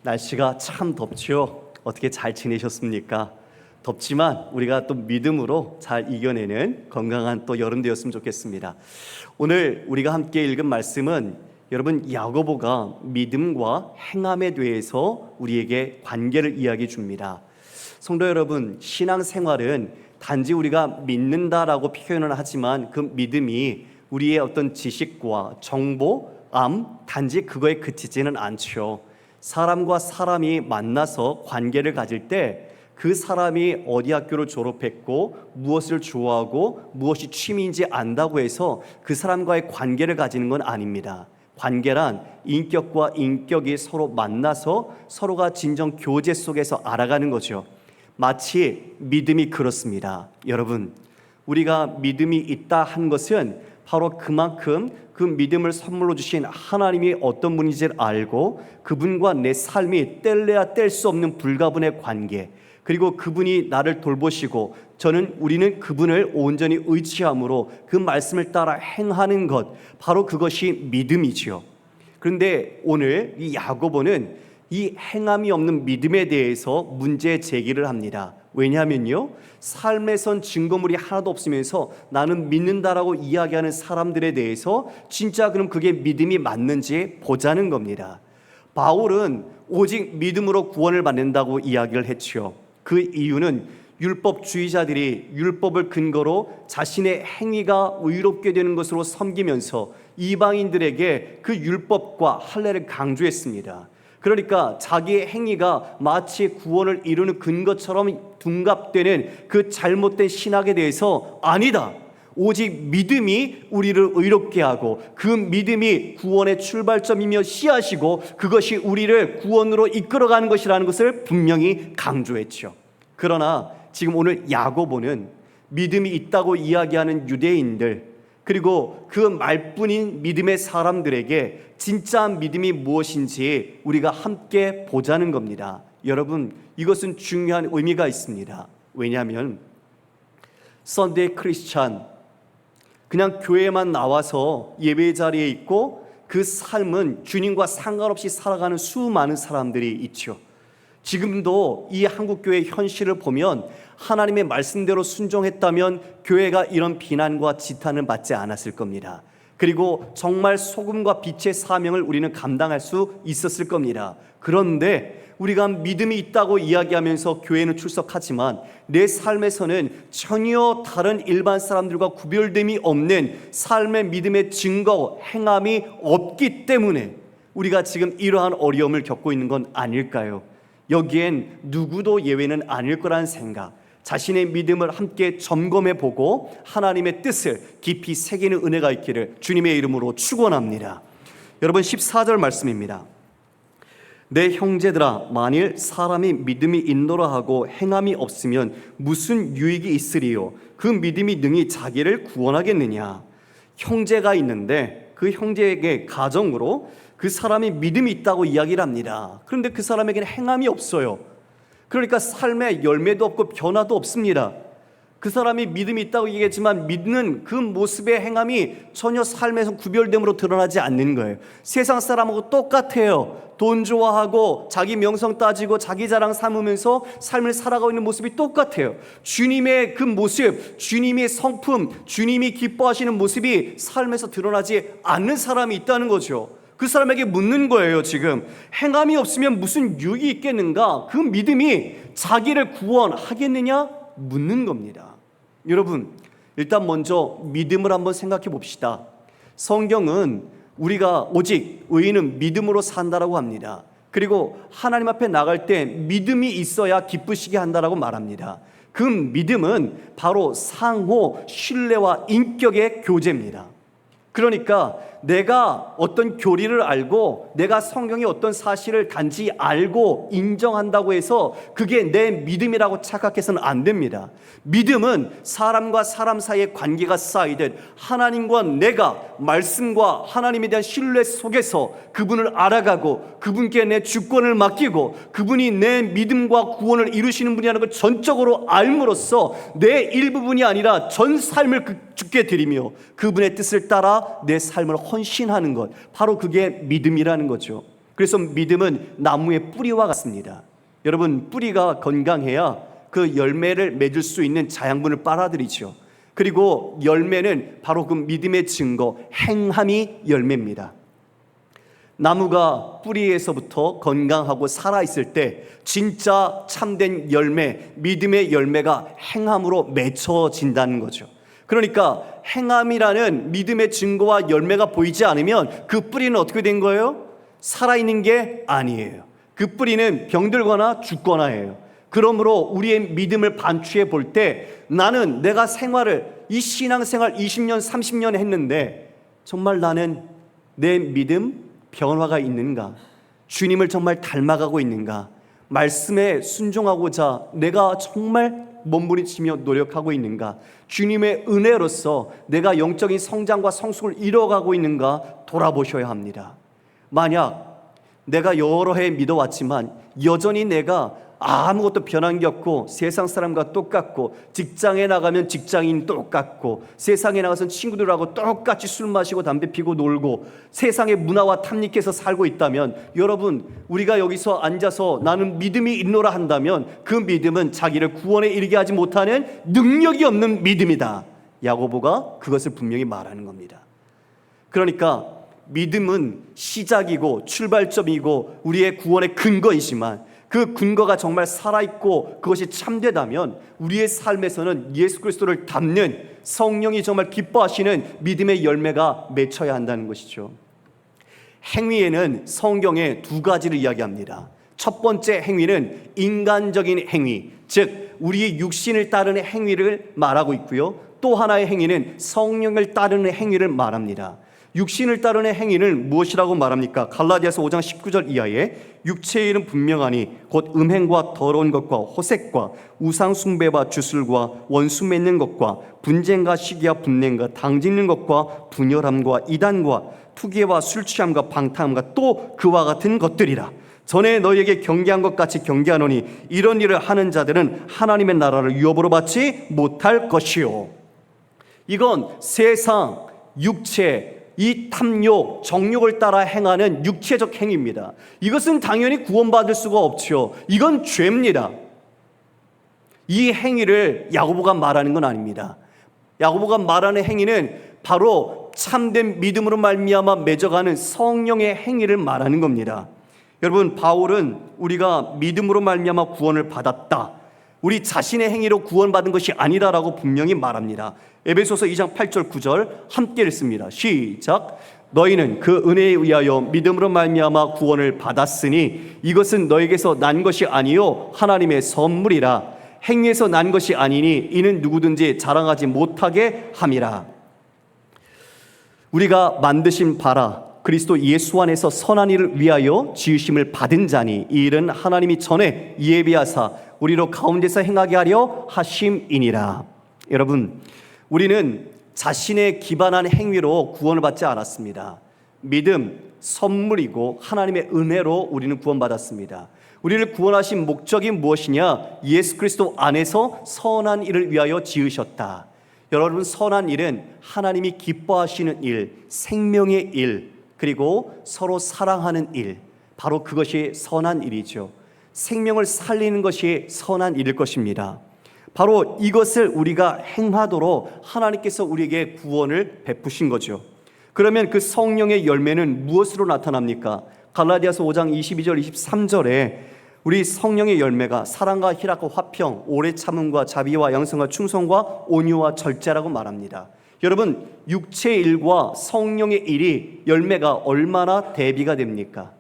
날씨가 참 덥죠. 어떻게 잘 지내셨습니까? 덥지만 우리가 또 믿음으로 잘 이겨내는 건강한 또 여름 되었으면 좋겠습니다. 오늘 우리가 함께 읽은 말씀은 여러분 야고보가 믿음과 행함에 대해서 우리에게 관계를 이야기해 줍니다. 성도 여러분, 신앙생활은 단지 우리가 믿는다라고 표현을 하지만 그 믿음이 우리의 어떤 지식과 정보, 단지 그거에 그치지는 않죠. 사람과 사람이 만나서 관계를 가질 때 그 사람이 어디 학교를 졸업했고 무엇을 좋아하고 무엇이 취미인지 안다고 해서 그 사람과의 관계를 가지는 건 아닙니다. 관계란 인격과 인격이 서로 만나서 서로가 진정 교제 속에서 알아가는 거죠. 마치 믿음이 그렇습니다. 여러분, 우리가 믿음이 있다 한 것은 바로 그만큼 그 믿음을 선물로 주신 하나님이 어떤 분인지를 알고 그분과 내 삶이 뗄래야 뗄 수 없는 불가분의 관계, 그리고 그분이 나를 돌보시고 우리는 그분을 온전히 의지함으로 그 말씀을 따라 행하는 것, 바로 그것이 믿음이지요. 그런데 오늘 이 야고보는 이 행함이 없는 믿음에 대해서 문제 제기를 합니다. 왜냐하면요, 삶에선 증거물이 하나도 없으면서 나는 믿는다라고 이야기하는 사람들에 대해서 진짜 그럼 그게 믿음이 맞는지 보자는 겁니다. 바울은 오직 믿음으로 구원을 받는다고 이야기를 했죠. 그 이유는 율법주의자들이 율법을 근거로 자신의 행위가 의롭게 되는 것으로 섬기면서 이방인들에게 그 율법과 할례를 강조했습니다. 그러니까 자기의 행위가 마치 구원을 이루는 근거처럼 둔갑되는 그 잘못된 신학에 대해서 아니다, 오직 믿음이 우리를 의롭게 하고 그 믿음이 구원의 출발점이며 씨앗이고 그것이 우리를 구원으로 이끌어가는 것이라는 것을 분명히 강조했죠. 그러나 지금 오늘 야고보는 믿음이 있다고 이야기하는 유대인들, 그리고 그 말뿐인 믿음의 사람들에게 진짜 믿음이 무엇인지 우리가 함께 보자는 겁니다. 여러분, 이것은 중요한 의미가 있습니다. 왜냐하면 썬데이 크리스찬, 그냥 교회만 나와서 예배 자리에 있고 그 삶은 주님과 상관없이 살아가는 수많은 사람들이 있죠. 지금도 이 한국교회의 현실을 보면 하나님의 말씀대로 순종했다면 교회가 이런 비난과 지탄을 받지 않았을 겁니다. 그리고 정말 소금과 빛의 사명을 우리는 감당할 수 있었을 겁니다. 그런데 우리가 믿음이 있다고 이야기하면서 교회는 출석하지만 내 삶에서는 전혀 다른 일반 사람들과 구별됨이 없는 삶의 믿음의 증거, 행함이 없기 때문에 우리가 지금 이러한 어려움을 겪고 있는 건 아닐까요? 여기엔 누구도 예외는 아닐 거라는 생각, 자신의 믿음을 함께 점검해보고 하나님의 뜻을 깊이 새기는 은혜가 있기를 주님의 이름으로 축원합니다. 여러분, 14절 말씀입니다. 내 형제들아, 만일 사람이 믿음이 있노라 하고 행함이 없으면 무슨 유익이 있으리요? 그 믿음이 능히 자기를 구원하겠느냐? 형제가 있는데 그 형제에게 가정으로 그 사람이 믿음이 있다고 이야기를 합니다. 그런데 그 사람에게는 행함이 없어요. 그러니까 삶에 열매도 없고 변화도 없습니다. 그 사람이 믿음이 있다고 얘기했지만 믿는 그 모습의 행함이 전혀 삶에서 구별됨으로 드러나지 않는 거예요. 세상 사람하고 똑같아요. 돈 좋아하고 자기 명성 따지고 자기 자랑 삼으면서 삶을 살아가고 있는 모습이 똑같아요. 주님의 그 모습, 주님의 성품, 주님이 기뻐하시는 모습이 삶에서 드러나지 않는 사람이 있다는 거죠. 그 사람에게 묻는 거예요. 지금 행함이 없으면 무슨 유익이 있겠는가? 그 믿음이 자기를 구원하겠느냐? 묻는 겁니다. 여러분, 일단 먼저 믿음을 한번 생각해 봅시다. 성경은 우리가 오직 의인은 믿음으로 산다라고 합니다. 그리고 하나님 앞에 나갈 때 믿음이 있어야 기쁘시게 한다라고 말합니다. 그 믿음은 바로 상호 신뢰와 인격의 교제입니다. 그러니까 내가 어떤 교리를 알고 내가 성경의 어떤 사실을 단지 알고 인정한다고 해서 그게 내 믿음이라고 착각해서는 안 됩니다. 믿음은 사람과 사람 사이의 관계가 쌓이듯 하나님과 내가 말씀과 하나님에 대한 신뢰 속에서 그분을 알아가고 그분께 내 주권을 맡기고 그분이 내 믿음과 구원을 이루시는 분이라는 걸 전적으로 알므로써 내 일부분이 아니라 전 삶을 주께 드리며 그분의 뜻을 따라 내 삶을 헌신하는 것, 바로 그게 믿음이라는 거죠. 그래서 믿음은 나무의 뿌리와 같습니다. 여러분, 뿌리가 건강해야 그 열매를 맺을 수 있는 자양분을 빨아들이죠. 그리고 열매는 바로 그 믿음의 증거, 행함이 열매입니다. 나무가 뿌리에서부터 건강하고 살아있을 때 진짜 참된 열매, 믿음의 열매가 행함으로 맺혀진다는 거죠. 그러니까 행함이라는 믿음의 증거와 열매가 보이지 않으면 그 뿌리는 어떻게 된 거예요? 살아있는 게 아니에요. 그 뿌리는 병들거나 죽거나예요. 그러므로 우리의 믿음을 반추해 볼 때 나는 내가 이 신앙생활 20년, 30년 했는데 정말 나는 내 믿음 변화가 있는가? 주님을 정말 닮아가고 있는가? 말씀에 순종하고자 내가 정말 몸부림치며 노력하고 있는가? 주님의 은혜로서 내가 영적인 성장과 성숙을 이뤄가고 있는가 돌아보셔야 합니다. 만약 내가 여러 해 믿어왔지만 여전히 내가 아무것도 변한 게 없고 세상 사람과 똑같고 직장에 나가면 직장인 똑같고 세상에 나가서 친구들하고 똑같이 술 마시고 담배 피고 놀고 세상의 문화와 탐닉해서 살고 있다면 여러분, 우리가 여기서 앉아서 나는 믿음이 있노라 한다면 그 믿음은 자기를 구원에 이르게 하지 못하는 능력이 없는 믿음이다. 야고보가 그것을 분명히 말하는 겁니다. 그러니까 믿음은 시작이고 출발점이고 우리의 구원의 근거이지만 그 근거가 정말 살아있고 그것이 참되다면 우리의 삶에서는 예수 그리스도를 닮는, 성령이 정말 기뻐하시는 믿음의 열매가 맺혀야 한다는 것이죠. 행위에는 성경에 두 가지를 이야기합니다. 첫 번째 행위는 인간적인 행위, 즉 우리의 육신을 따르는 행위를 말하고 있고요, 또 하나의 행위는 성령을 따르는 행위를 말합니다. 육신을 따르는 행위는 무엇이라고 말합니까? 갈라디아서 5장 19절 이하에 육체의 일은 분명하니 곧 음행과 더러운 것과 호색과 우상 숭배와 주술과 원수 맺는 것과 분쟁과 시기와 분냉과 당짓는 것과 분열함과 이단과 투기와 술 취함과 방탕함과 또 그와 같은 것들이라. 전에 너희에게 경계한 것 같이 경계하노니 이런 일을 하는 자들은 하나님의 나라를 유업으로 받지 못할 것이요. 이건 세상, 육체, 이 탐욕, 정욕을 따라 행하는 육체적 행위입니다. 이것은 당연히 구원받을 수가 없죠. 이건 죄입니다. 이 행위를 야고보가 말하는 건 아닙니다. 야고보가 말하는 행위는 바로 참된 믿음으로 말미암아 맺어가는 성령의 행위를 말하는 겁니다. 여러분, 바울은 우리가 믿음으로 말미암아 구원을 받았다, 우리 자신의 행위로 구원받은 것이 아니라라고 분명히 말합니다. 에베소서 2장 8절 9절 함께 읽습니다. 시작. 너희는 그 은혜에 의하여 믿음으로 말미암아 구원을 받았으니 이것은 너에게서 난 것이 아니요 하나님의 선물이라. 행위에서 난 것이 아니니 이는 누구든지 자랑하지 못하게 함이라. 우리가 만드신 바라 그리스도 예수 안에서 선한 일을 위하여 지으심을 받은 자니 이 일은 하나님이 전에 예비하사 우리로 가운데서 행하게 하려 하심이니라. 여러분, 우리는 자신의 기반한 행위로 구원을 받지 않았습니다. 믿음, 선물이고 하나님의 은혜로 우리는 구원받았습니다. 우리를 구원하신 목적이 무엇이냐? 예수 그리스도 안에서 선한 일을 위하여 지으셨다. 여러분, 선한 일은 하나님이 기뻐하시는 일, 생명의 일, 그리고 서로 사랑하는 일, 바로 그것이 선한 일이죠. 생명을 살리는 것이 선한 일일 것입니다. 바로 이것을 우리가 행하도록 하나님께서 우리에게 구원을 베푸신 거죠. 그러면 그 성령의 열매는 무엇으로 나타납니까? 갈라디아서 5장 22절 23절에 우리 성령의 열매가 사랑과 희락과 화평, 오래 참음과 자비와 양성과 충성과 온유와 절제라고 말합니다. 여러분, 육체의 일과 성령의 일이 열매가 얼마나 대비가 됩니까?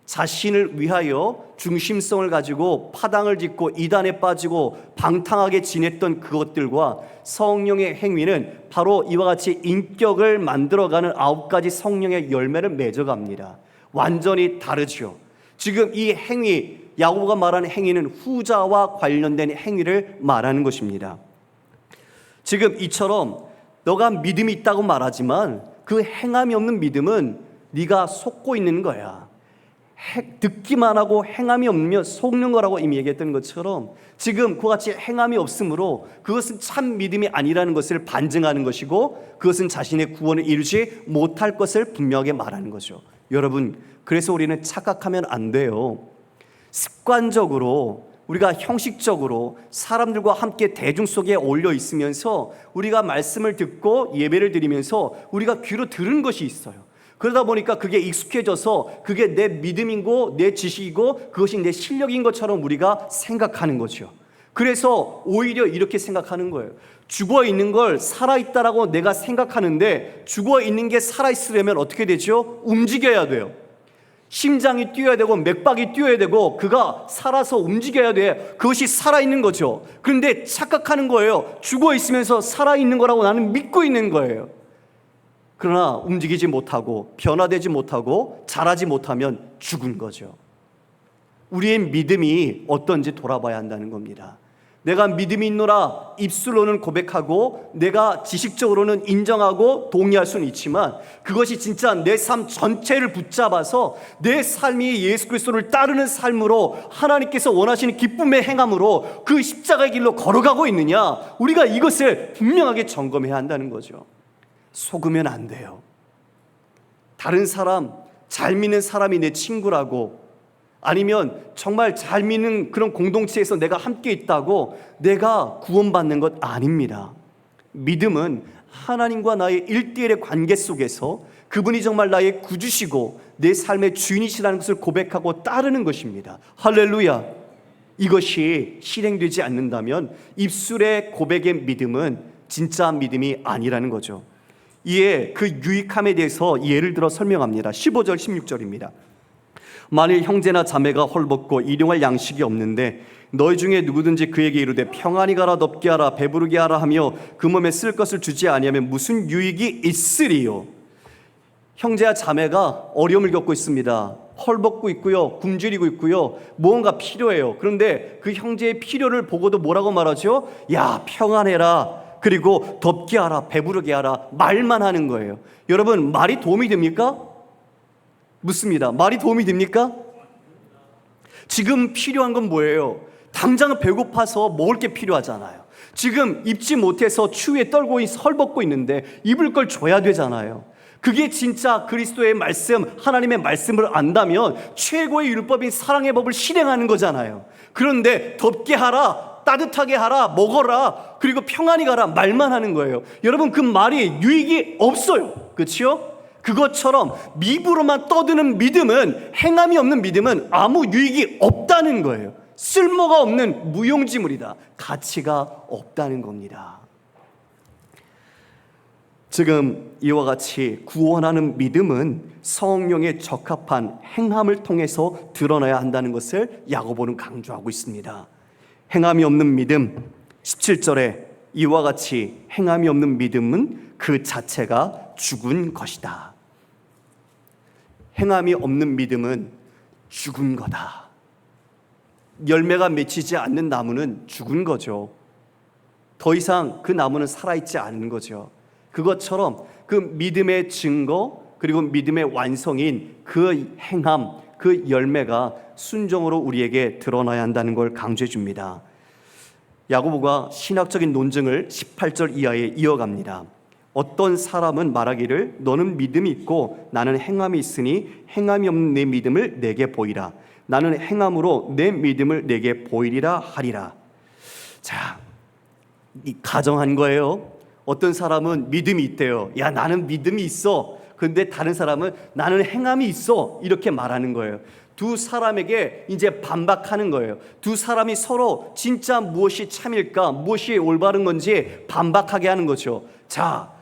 자신을 위하여 중심성을 가지고 파당을 짓고 이단에 빠지고 방탕하게 지냈던 그것들과 성령의 행위는 바로 이와 같이 인격을 만들어가는 9가지 성령의 열매를 맺어갑니다. 완전히 다르죠. 지금 이 행위, 야고보가 말하는 행위는 후자와 관련된 행위를 말하는 것입니다. 지금 이처럼 너가 믿음이 있다고 말하지만 그 행함이 없는 믿음은 네가 속고 있는 거야. 듣기만 하고 행함이 없으면 속는 거라고 이미 얘기했던 것처럼 지금 그와 같이 행함이 없으므로 그것은 참 믿음이 아니라는 것을 반증하는 것이고 그것은 자신의 구원을 이루지 못할 것을 분명하게 말하는 거죠. 여러분, 그래서 우리는 착각하면 안 돼요. 습관적으로 우리가 형식적으로 사람들과 함께 대중 속에 어울려 있으면서 우리가 말씀을 듣고 예배를 드리면서 우리가 귀로 들은 것이 있어요. 그러다 보니까 그게 익숙해져서 그게 내 믿음이고 내 지식이고 그것이 내 실력인 것처럼 우리가 생각하는 거죠. 그래서 오히려 이렇게 생각하는 거예요. 죽어있는 걸 살아있다라고 내가 생각하는데 죽어있는 게 살아있으려면 어떻게 되죠? 움직여야 돼요. 심장이 뛰어야 되고 맥박이 뛰어야 되고 그가 살아서 움직여야 돼. 그것이 살아있는 거죠. 그런데 착각하는 거예요. 죽어있으면서 살아있는 거라고 나는 믿고 있는 거예요. 그러나 움직이지 못하고 변화되지 못하고 자라지 못하면 죽은 거죠. 우리의 믿음이 어떤지 돌아봐야 한다는 겁니다. 내가 믿음이 있노라 입술로는 고백하고 내가 지식적으로는 인정하고 동의할 수는 있지만 그것이 진짜 내 삶 전체를 붙잡아서 내 삶이 예수 그리스도를 따르는 삶으로 하나님께서 원하시는 기쁨의 행함으로 그 십자가의 길로 걸어가고 있느냐, 우리가 이것을 분명하게 점검해야 한다는 거죠. 속으면 안 돼요. 다른 사람, 잘 믿는 사람이 내 친구라고, 아니면 정말 잘 믿는 그런 공동체에서 내가 함께 있다고 내가 구원받는 것 아닙니다. 믿음은 하나님과 나의 일대일의 관계 속에서 그분이 정말 나의 구주시고 내 삶의 주인이시라는 것을 고백하고 따르는 것입니다. 할렐루야. 이것이 실행되지 않는다면 입술의 고백의 믿음은 진짜 믿음이 아니라는 거죠. 이에 그 유익함에 대해서 예를 들어 설명합니다. 15절 16절입니다. 만일 형제나 자매가 헐벗고 일용할 양식이 없는데 너희 중에 누구든지 그에게 이르되 평안히 가라, 덥게 하라, 배부르게 하라 하며 그 몸에 쓸 것을 주지 아니하면 무슨 유익이 있으리요. 형제와 자매가 어려움을 겪고 있습니다. 헐벗고 있고요, 굶주리고 있고요, 무언가 필요해요. 그런데 그 형제의 필요를 보고도 뭐라고 말하죠? 야, 평안해라, 그리고 덥게 하라, 배부르게 하라, 말만 하는 거예요. 여러분, 말이 도움이 됩니까? 묻습니다. 말이 도움이 됩니까? 지금 필요한 건 뭐예요? 당장 배고파서 먹을 게 필요하잖아요. 지금 입지 못해서 추위에 떨고 헐벗고 있는데 입을 걸 줘야 되잖아요. 그게 진짜 그리스도의 말씀, 하나님의 말씀을 안다면 최고의 율법인 사랑의 법을 실행하는 거잖아요. 그런데 덥게 하라, 따뜻하게 하라, 먹어라, 그리고 평안히 가라, 말만 하는 거예요. 여러분, 그 말이 유익이 없어요. 그렇죠? 그것처럼 입으로만 떠드는 믿음은, 행함이 없는 믿음은 아무 유익이 없다는 거예요. 쓸모가 없는 무용지물이다. 가치가 없다는 겁니다. 지금 이와 같이 구원하는 믿음은 성령에 적합한 행함을 통해서 드러나야 한다는 것을 야고보는 강조하고 있습니다. 행함이 없는 믿음, 17절에 이와 같이 행함이 없는 믿음은 그 자체가 죽은 것이다. 행함이 없는 믿음은 죽은 거다. 열매가 맺히지 않는 나무는 죽은 거죠. 더 이상 그 나무는 살아있지 않은 거죠. 그것처럼 그 믿음의 증거, 그리고 믿음의 완성인 그 행함, 그 열매가 순종으로 우리에게 드러나야 한다는 걸 강조해 줍니다. 야고보가 신학적인 논증을 18절 이하에 이어갑니다. 어떤 사람은 말하기를 너는 믿음이 있고 나는 행함이 있으니 행함이 없는 내 믿음을 내게 보이라. 나는 행함으로 내 믿음을 내게 보이리라 하리라. 자, 가정한 거예요. 어떤 사람은 믿음이 있대요. 야, 나는 믿음이 있어. 그런데 다른 사람은 나는 행함이 있어. 이렇게 말하는 거예요. 두 사람에게 이제 반박하는 거예요. 두 사람이 서로 진짜 무엇이 참일까, 무엇이 올바른 건지 반박하게 하는 거죠. 자,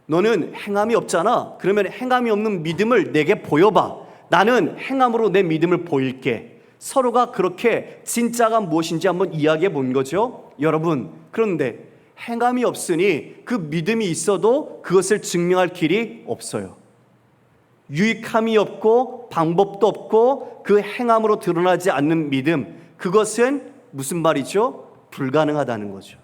너는 행함이 없잖아. 그러면 행함이 없는 믿음을 내게 보여봐. 나는 행함으로 내 믿음을 보일게. 서로가 그렇게 진짜가 무엇인지 한번 이야기해 본 거죠. 여러분, 그런데 행함이 없으니 그 믿음이 있어도 그것을 증명할 길이 없어요. 유익함이 없고 방법도 없고 그 행함으로 드러나지 않는 믿음, 그것은 무슨 말이죠? 불가능하다는 거죠.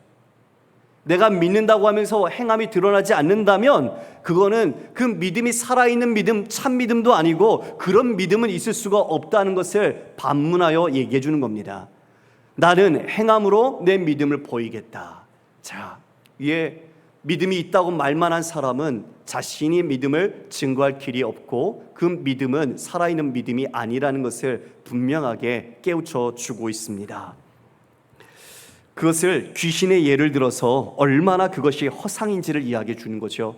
내가 믿는다고 하면서 행함이 드러나지 않는다면 그거는 그 믿음이 살아있는 믿음, 참 믿음도 아니고 그런 믿음은 있을 수가 없다는 것을 반문하여 얘기해 주는 겁니다. 나는 행함으로 내 믿음을 보이겠다. 자, 위에 믿음이 있다고 말만 한 사람은 자신이 믿음을 증거할 길이 없고 그 믿음은 살아있는 믿음이 아니라는 것을 분명하게 깨우쳐 주고 있습니다. 그것을 귀신의 예를 들어서 얼마나 그것이 허상인지를 이야기해 주는 거죠.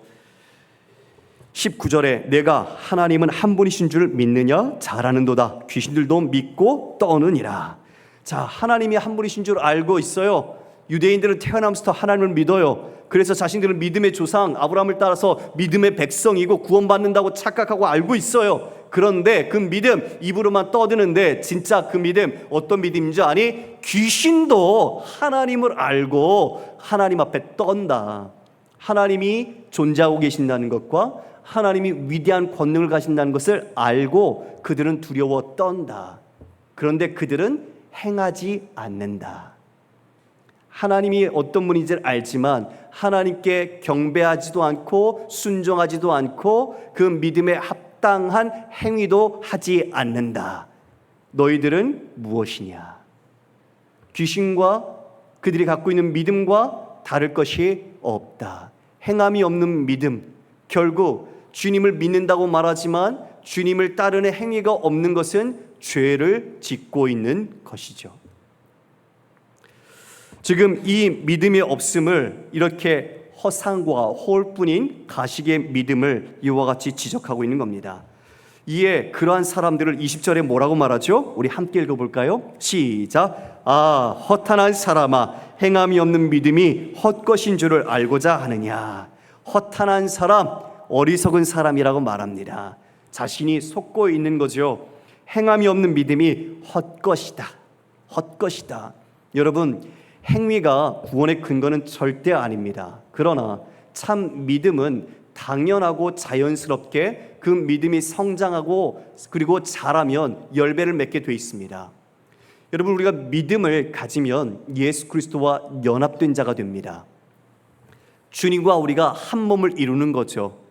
19절에 내가 하나님은 한 분이신 줄 믿느냐? 잘하는도다. 귀신들도 믿고 떠느니라. 자, 하나님이 한 분이신 줄 알고 있어요. 유대인들은 태어나면서부터 하나님을 믿어요. 그래서 자신들은 믿음의 조상 아브라함을 따라서 믿음의 백성이고 구원받는다고 착각하고 알고 있어요. 그런데 그 믿음 입으로만 떠드는데 진짜 그 믿음 어떤 믿음인지 아니? 귀신도 하나님을 알고 하나님 앞에 떤다. 하나님이 존재하고 계신다는 것과 하나님이 위대한 권능을 가진다는 것을 알고 그들은 두려워 떤다. 그런데 그들은 행하지 않는다. 하나님이 어떤 분인지를 알지만 하나님께 경배하지도 않고 순종하지도 않고 그 믿음에 합당한 행위도 하지 않는다. 너희들은 무엇이냐? 귀신과 그들이 갖고 있는 믿음과 다를 것이 없다. 행함이 없는 믿음, 결국 주님을 믿는다고 말하지만 주님을 따르는 행위가 없는 것은 죄를 짓고 있는 것이죠. 지금 이 믿음이 없음을 이렇게 허상과 허울뿐인 가식의 믿음을 이와 같이 지적하고 있는 겁니다. 이에 그러한 사람들을 20절에 뭐라고 말하죠? 우리 함께 읽어볼까요? 시작. 아, 허탄한 사람아, 행함이 없는 믿음이 헛것인 줄을 알고자 하느냐. 허탄한 사람, 어리석은 사람이라고 말합니다. 자신이 속고 있는 거죠. 행함이 없는 믿음이 헛것이다. 헛것이다. 여러분, 행위가 구원의 근거는 절대 아닙니다. 그러나 참 믿음은 당연하고 자연스럽게 그 믿음이 성장하고 그리고 자라면 열매를 맺게 돼 있습니다. 여러분, 우리가 믿음을 가지면 예수 그리스도와 연합된 자가 됩니다. 주님과 우리가 한 몸을 이루는 거죠.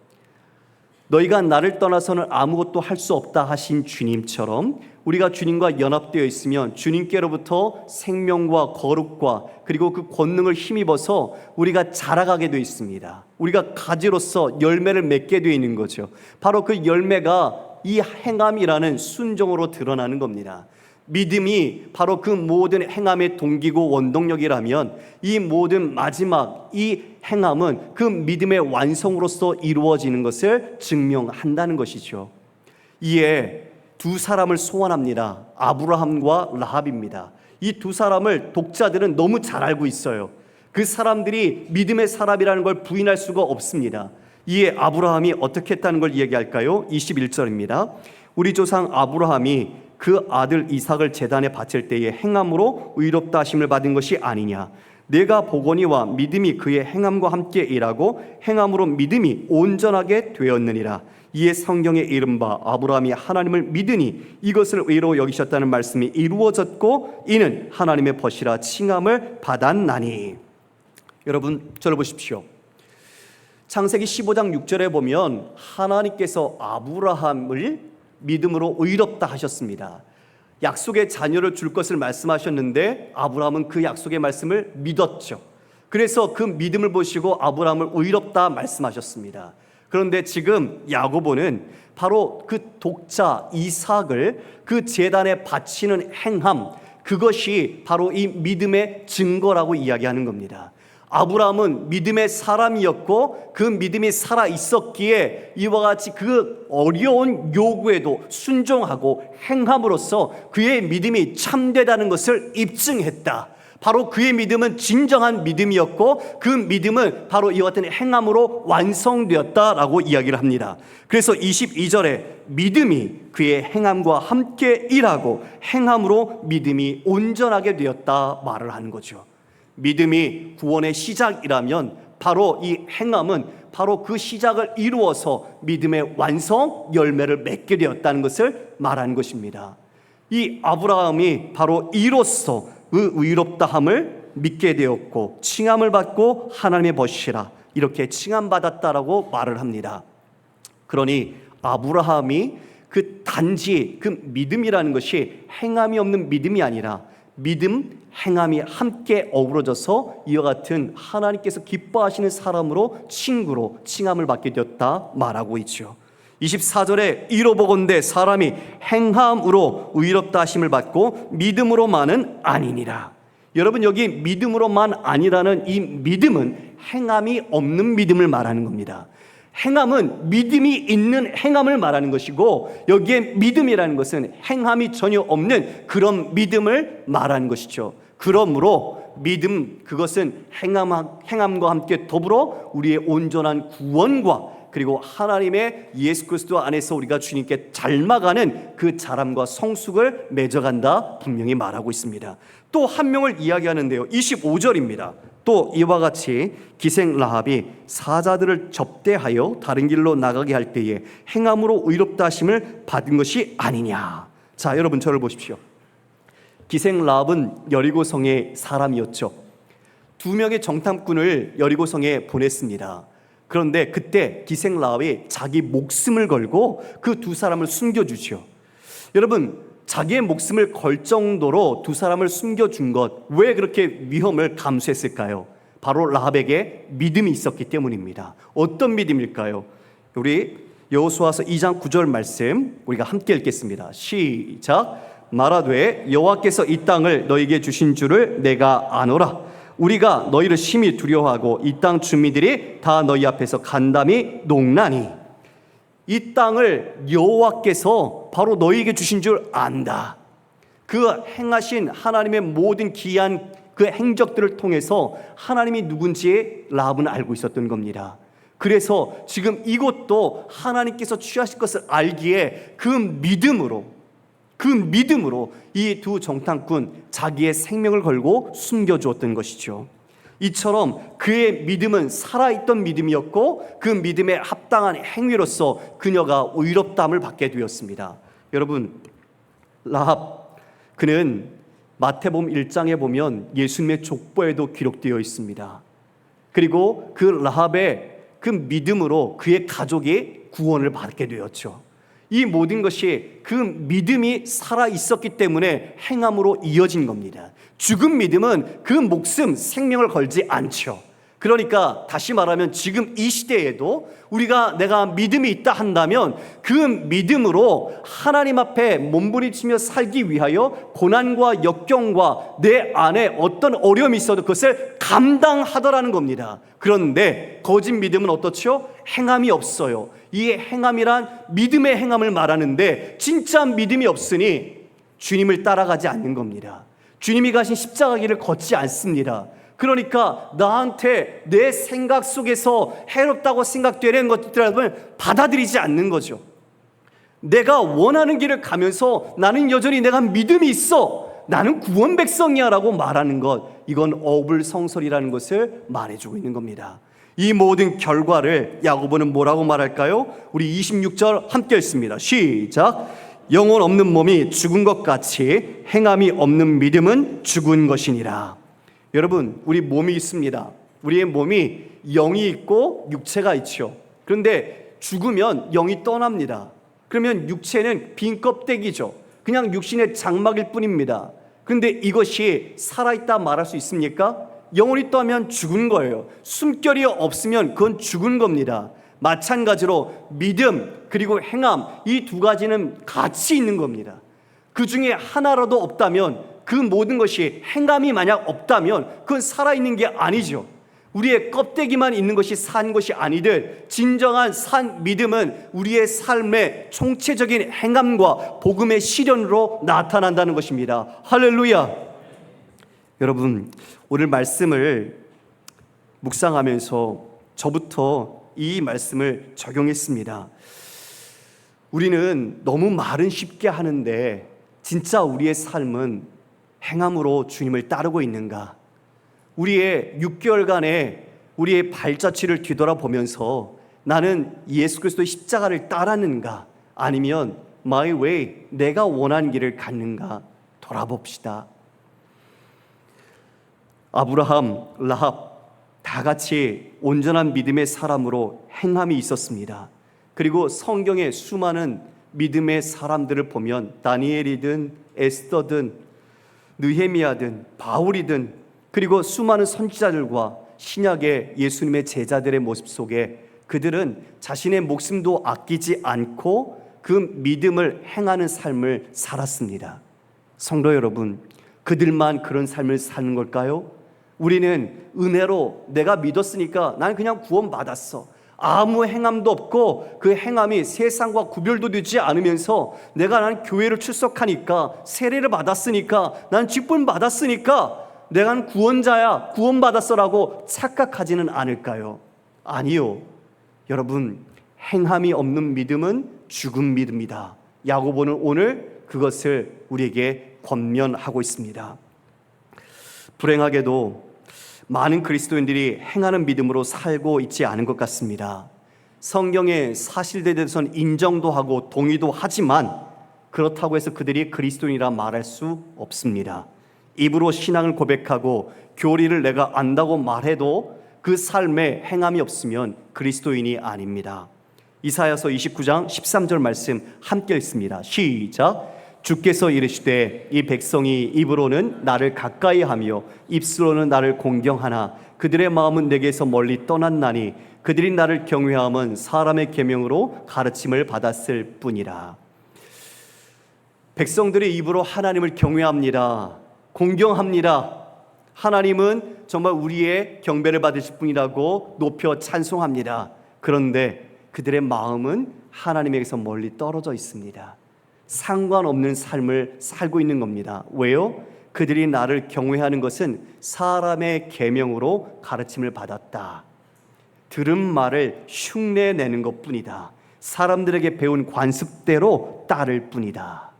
너희가 나를 떠나서는 아무것도 할 수 없다 하신 주님처럼 우리가 주님과 연합되어 있으면 주님께로부터 생명과 거룩과 그리고 그 권능을 힘입어서 우리가 자라가게 되어 있습니다. 우리가 가지로서 열매를 맺게 되어 있는 거죠. 바로 그 열매가 이 행함이라는 순종으로 드러나는 겁니다. 믿음이 바로 그 모든 행함의 동기고 원동력이라면 이 모든 마지막 이 행함은 그 믿음의 완성으로서 이루어지는 것을 증명한다는 것이죠. 이에 두 사람을 소환합니다. 아브라함과 라합입니다. 이 두 사람을 독자들은 너무 잘 알고 있어요. 그 사람들이 믿음의 사람이라는 걸 부인할 수가 없습니다. 이에 아브라함이 어떻게 했다는 걸 이야기할까요? 21절입니다. 우리 조상 아브라함이 그 아들 이삭을 제단에 바칠 때에 행함으로 의롭다 하심을 받은 것이 아니냐. 내가 보거니와 믿음이 그의 행함과 함께 일하고 행함으로 믿음이 온전하게 되었느니라. 이에 성경에 이른 바 아브라함이 하나님을 믿으니 이것을 의로 여기셨다는 말씀이 이루어졌고 이는 하나님의 벗이라 칭함을 받았나니. 여러분, 저를 보십시오. 창세기 15장 6절에 보면 하나님께서 아브라함을 믿음으로 의롭다 하셨습니다. 약속의 자녀를 줄 것을 말씀하셨는데 아브라함은 그 약속의 말씀을 믿었죠. 그래서 그 믿음을 보시고 아브라함을 의롭다 말씀하셨습니다. 그런데 지금 야고보는 바로 그 독자 이삭을 그 제단에 바치는 행함, 그것이 바로 이 믿음의 증거라고 이야기하는 겁니다. 아브라함은 믿음의 사람이었고 그 믿음이 살아 있었기에 이와 같이 그 어려운 요구에도 순종하고 행함으로써 그의 믿음이 참되다는 것을 입증했다. 바로 그의 믿음은 진정한 믿음이었고 그 믿음은 바로 이와 같은 행함으로 완성되었다라고 이야기를 합니다. 그래서 22절에 믿음이 그의 행함과 함께 일하고 행함으로 믿음이 온전하게 되었다 말을 하는 거죠. 믿음이 구원의 시작이라면 바로 이 행함은 바로 그 시작을 이루어서 믿음의 완성 열매를 맺게 되었다는 것을 말하는 것입니다. 이 아브라함이 바로 이로써 그 의롭다함을 믿게 되었고 칭함을 받고 하나님의 벗이라 이렇게 칭함받았다라고 말을 합니다. 그러니 아브라함이 그 단지 그 믿음이라는 것이 행함이 없는 믿음이 아니라 믿음, 행함이 함께 어우러져서 이와 같은 하나님께서 기뻐하시는 사람으로 친구로 칭함을 받게 되었다 말하고 있죠. 24절에 이로보건대 사람이 행함으로 의롭다 하심을 받고 믿음으로만은 아니니라. 여러분, 여기 믿음으로만 아니라는 이 믿음은 행함이 없는 믿음을 말하는 겁니다. 행함은 믿음이 있는 행함을 말하는 것이고, 여기에 믿음이라는 것은 행함이 전혀 없는 그런 믿음을 말하는 것이죠. 그러므로 믿음, 그것은 행함과 함께 더불어 우리의 온전한 구원과 그리고 하나님의 예수 그리스도 안에서 우리가 주님께 닮아가는 그 자람과 성숙을 맺어간다 분명히 말하고 있습니다. 또 한 명을 이야기하는데요, 25절입니다. 또 이와 같이 기생 라합이 사자들을 접대하여 다른 길로 나가게 할 때에 행함으로 의롭다 하심을 받은 것이 아니냐. 자, 여러분 저를 보십시오. 기생 라합은 여리고성의 사람이었죠. 2명의 정탐꾼을 여리고성에 보냈습니다. 그런데 그때 기생 라합이 자기 목숨을 걸고 그 2사람을 숨겨주죠. 여러분, 자기의 목숨을 걸 정도로 2사람을 숨겨준 것, 왜 그렇게 위험을 감수했을까요? 바로 라합에게 믿음이 있었기 때문입니다. 어떤 믿음일까요? 우리 여호수아서 2장 9절 말씀 우리가 함께 읽겠습니다. 시작. 말하되 여호와께서 이 땅을 너희에게 주신 줄을 내가 아노라. 우리가 너희를 심히 두려워하고 이 땅 주민들이 다 너희 앞에서 간담이 녹나니. 이 땅을 여호와께서 바로 너희에게 주신 줄 안다. 그 행하신 하나님의 모든 기이한 그 행적들을 통해서 하나님이 누군지 라합은 알고 있었던 겁니다. 그래서 지금 이것도 하나님께서 취하실 것을 알기에 그 믿음으로 이 2 정탐꾼 자기의 생명을 걸고 숨겨주었던 것이죠. 이처럼 그의 믿음은 살아있던 믿음이었고 그 믿음에 합당한 행위로서 그녀가 의롭다함을 받게 되었습니다. 여러분, 라합, 그는 마태복음 1장에 보면 예수님의 족보에도 기록되어 있습니다. 그리고 그 라합의 그 믿음으로 그의 가족이 구원을 받게 되었죠. 이 모든 것이 그 믿음이 살아 있었기 때문에 행함으로 이어진 겁니다. 죽은 믿음은 그 목숨, 생명을 걸지 않죠. 그러니까 다시 말하면 지금 이 시대에도 내가 믿음이 있다 한다면 그 믿음으로 하나님 앞에 몸부림치며 살기 위하여 고난과 역경과 내 안에 어떤 어려움이 있어도 그것을 감당하더라는 겁니다. 그런데 거짓 믿음은 어떻죠? 행함이 없어요. 이 행함이란 믿음의 행함을 말하는데 진짜 믿음이 없으니 주님을 따라가지 않는 겁니다. 주님이 가신 십자가 길을 걷지 않습니다. 그러니까 나한테 내 생각 속에서 해롭다고 생각되는 것들을 받아들이지 않는 거죠. 내가 원하는 길을 가면서 나는 여전히 내가 믿음이 있어, 나는 구원 백성이야 라고 말하는 것, 이건 어불성설이라는 것을 말해주고 있는 겁니다. 이 모든 결과를 야고보는 뭐라고 말할까요? 우리 26절 함께 읽습니다. 시작. 영혼 없는 몸이 죽은 것 같이 행함이 없는 믿음은 죽은 것이니라. 여러분, 우리 몸이 있습니다. 우리의 몸이 영이 있고 육체가 있죠. 그런데 죽으면 영이 떠납니다. 그러면 육체는 빈 껍데기죠. 그냥 육신의 장막일 뿐입니다. 그런데 이것이 살아있다 말할 수 있습니까? 영혼이 떠하면 죽은 거예요. 숨결이 없으면 그건 죽은 겁니다. 마찬가지로 믿음 그리고 행함, 이 2가지는 같이 있는 겁니다. 그 중에 하나라도 없다면, 그 모든 것이 행함이 만약 없다면 그건 살아있는 게 아니죠. 우리의 껍데기만 있는 것이 산 것이 아니듯 진정한 산 믿음은 우리의 삶의 총체적인 행함과 복음의 실현으로 나타난다는 것입니다. 할렐루야. 여러분, 오늘 말씀을 묵상하면서 저부터 이 말씀을 적용했습니다. 우리는 너무 말은 쉽게 하는데 진짜 우리의 삶은 행함으로 주님을 따르고 있는가? 우리의 6개월간의 우리의 발자취를 뒤돌아보면서 나는 예수 그리스도의 십자가를 따랐는가? 아니면 my way, 내가 원하는 길을 갔는가? 돌아봅시다. 아브라함, 라합 다 같이 온전한 믿음의 사람으로 행함이 있었습니다. 그리고 성경의 수많은 믿음의 사람들을 보면 다니엘이든 에스더든 느헤미야든 바울이든 그리고 수많은 선지자들과 신약의 예수님의 제자들의 모습 속에 그들은 자신의 목숨도 아끼지 않고 그 믿음을 행하는 삶을 살았습니다. 성도 여러분, 그들만 그런 삶을 사는 걸까요? 우리는 은혜로 내가 믿었으니까 나는 그냥 구원받았어, 아무 행함도 없고 그 행함이 세상과 구별도 되지 않으면서 난 교회를 출석하니까 세례를 받았으니까 난 직분 받았으니까 내가 구원자야, 구원받았어라고 착각하지는 않을까요? 아니요. 여러분, 행함이 없는 믿음은 죽은 믿음이다. 야고보는 오늘 그것을 우리에게 권면하고 있습니다. 불행하게도 많은 그리스도인들이 행하는 믿음으로 살고 있지 않은 것 같습니다. 성경의 사실에 대해서는 인정도 하고 동의도 하지만 그렇다고 해서 그들이 그리스도인이라 말할 수 없습니다. 입으로 신앙을 고백하고 교리를 내가 안다고 말해도 그 삶에 행함이 없으면 그리스도인이 아닙니다. 이사야서 29장 13절 말씀 함께 읽습니다. 시작. 주께서 이르시되 이 백성이 입으로는 나를 가까이 하며 입술로는 나를 공경하나 그들의 마음은 내게서 멀리 떠났나니 그들이 나를 경외함은 사람의 계명으로 가르침을 받았을 뿐이라. 백성들의 입으로 하나님을 경외합니다, 공경합니다. 하나님은 정말 우리의 경배를 받으실 분이라고 높여 찬송합니다. 그런데 그들의 마음은 하나님에게서 멀리 떨어져 있습니다. 상관없는 삶을 살고 있는 겁니다. 왜요? 그들이 나를 경외하는 것은 사람의 계명으로 가르침을 받았다. 들은 말을 흉내내는 것뿐이다. 사람들에게 배운 관습대로 따를 뿐이다.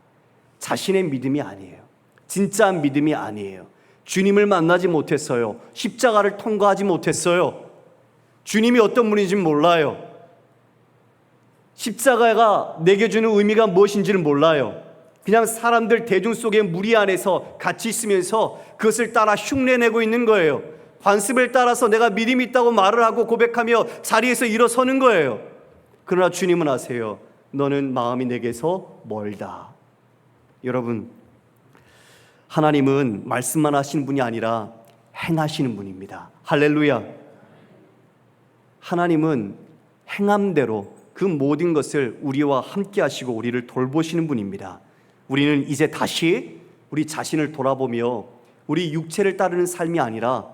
자신의 믿음이 아니에요. 진짜 믿음이 아니에요. 주님을 만나지 못했어요. 십자가를 통과하지 못했어요. 주님이 어떤 분인지 몰라요. 십자가가 내게 주는 의미가 무엇인지는 몰라요. 그냥 사람들 대중 속의 무리 안에서 같이 있으면서 그것을 따라 흉내내고 있는 거예요. 관습을 따라서 내가 믿음이 있다고 말을 하고 고백하며 자리에서 일어서는 거예요. 그러나 주님은 아세요. 너는 마음이 내게서 멀다. 여러분, 하나님은 말씀만 하시는 분이 아니라 행하시는 분입니다. 할렐루야. 하나님은 행함대로 그 모든 것을 우리와 함께 하시고 우리를 돌보시는 분입니다. 우리는 이제 다시 우리 자신을 돌아보며 우리 육체를 따르는 삶이 아니라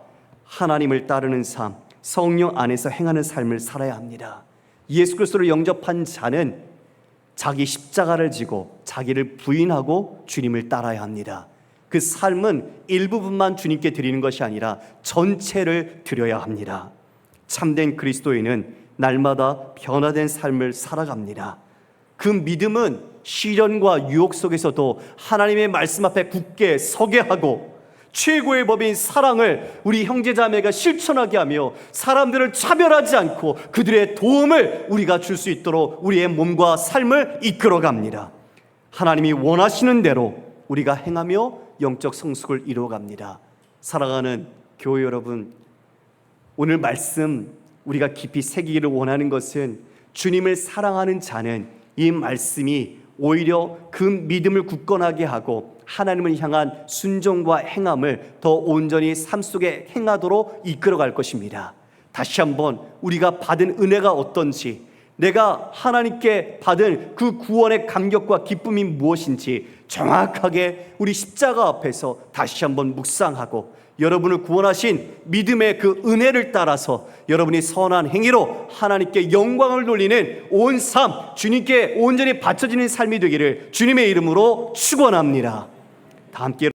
하나님을 따르는 삶, 성령 안에서 행하는 삶을 살아야 합니다. 예수 그리스도를 영접한 자는 자기 십자가를 지고 자기를 부인하고 주님을 따라야 합니다. 그 삶은 일부분만 주님께 드리는 것이 아니라 전체를 드려야 합니다. 참된 그리스도인은 날마다 변화된 삶을 살아갑니다. 그 믿음은 시련과 유혹 속에서도 하나님의 말씀 앞에 굳게 서게 하고 최고의 법인 사랑을 우리 형제자매가 실천하게 하며 사람들을 차별하지 않고 그들의 도움을 우리가 줄 수 있도록 우리의 몸과 삶을 이끌어갑니다. 하나님이 원하시는 대로 우리가 행하며 영적 성숙을 이루어갑니다. 사랑하는 교회 여러분, 오늘 말씀 우리가 깊이 새기기를 원하는 것은 주님을 사랑하는 자는 이 말씀이 오히려 그 믿음을 굳건하게 하고 하나님을 향한 순종과 행함을 더 온전히 삶 속에 행하도록 이끌어갈 것입니다. 다시 한번 우리가 받은 은혜가 어떤지, 내가 하나님께 받은 그 구원의 감격과 기쁨이 무엇인지 정확하게 우리 십자가 앞에서 다시 한번 묵상하고 여러분을 구원하신 믿음의 그 은혜를 따라서 여러분이 선한 행위로 하나님께 영광을 돌리는 온 삶, 주님께 온전히 바쳐지는 삶이 되기를 주님의 이름으로 축원합니다. 다 함께